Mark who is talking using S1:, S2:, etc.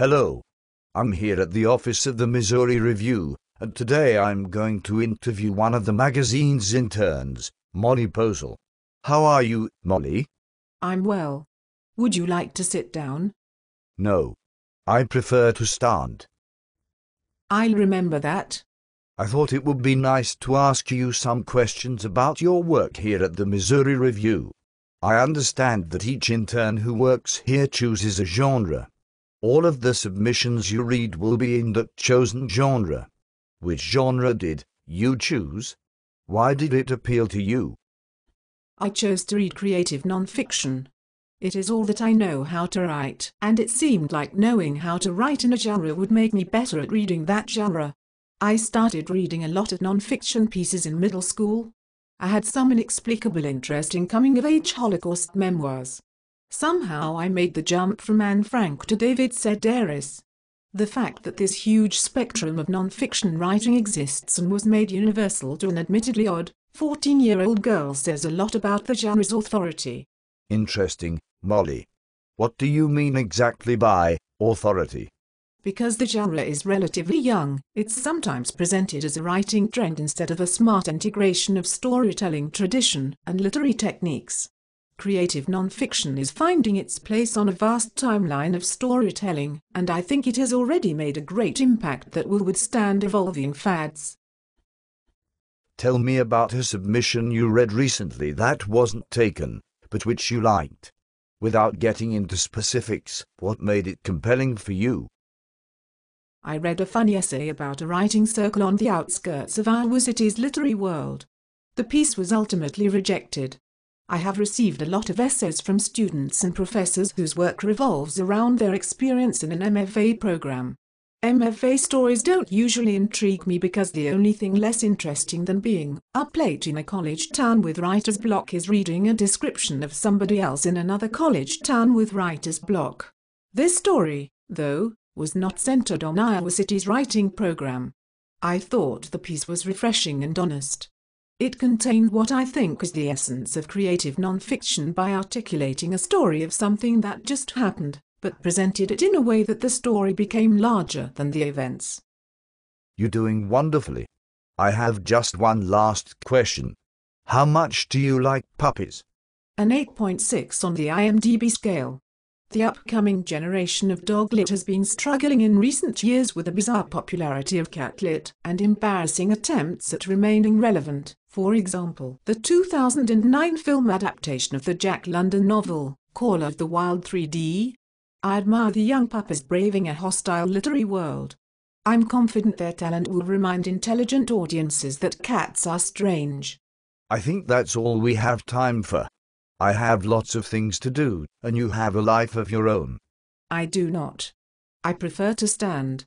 S1: Hello. I'm here at the office of the Missouri Review, and today I'm going to interview one of the magazine's interns, Molly Pozel. How are you, Molly?
S2: I'm well. Would you like to sit down?
S1: No. I prefer to stand.
S2: I'll remember that.
S1: I thought it would be nice to ask you some questions about your work here at the Missouri Review. I understand that each intern who works here chooses a genre. All of the submissions you read will be in that chosen genre. Which genre did you choose? Why did it appeal to you?
S2: I chose to read creative nonfiction. It is all that I know how to write, and it seemed like knowing how to write in a genre would make me better at reading that genre. I started reading a lot of nonfiction pieces in middle school. I had some inexplicable interest in coming-of-age Holocaust memoirs. Somehow I made the jump from Anne Frank to David Sedaris. The fact that this huge spectrum of nonfiction writing exists and was made universal to an admittedly odd 14-year-old girl says a lot about the genre's authority.
S1: Interesting, Molly. What do you mean exactly by authority?
S2: Because the genre is relatively young, it's sometimes presented as a writing trend instead of a smart integration of storytelling tradition and literary techniques. Creative nonfiction is finding its place on a vast timeline of storytelling, and I think it has already made a great impact that will withstand evolving fads.
S1: Tell me about a submission you read recently that wasn't taken, but which you liked. Without getting into specifics, what made it compelling for you?
S2: I read a funny essay about a writing circle on the outskirts of Iowa City's literary world. The piece was ultimately rejected. I have received a lot of essays from students and professors whose work revolves around their experience in an MFA program. MFA stories don't usually intrigue me because the only thing less interesting than being up late in a college town with writer's block is reading a description of somebody else in another college town with writer's block. This story, though, was not centered on Iowa City's writing program. I thought the piece was refreshing and honest. It contained what I think is the essence of creative nonfiction by articulating a story of something that just happened, but presented it in a way that the story became larger than the events.
S1: You're doing wonderfully. I have just one last question. How much do you like puppies?
S2: An 8.6 on the IMDb scale. The upcoming generation of doglit has been struggling in recent years with the bizarre popularity of catlit and embarrassing attempts at remaining relevant. For example, the 2009 film adaptation of the Jack London novel, Call of the Wild 3D. I admire the young puppies braving a hostile literary world. I'm confident their talent will remind intelligent audiences that cats are strange.
S1: I think that's all we have time for. I have lots of things to do, and you have a life of your own.
S2: I do not. I prefer to stand.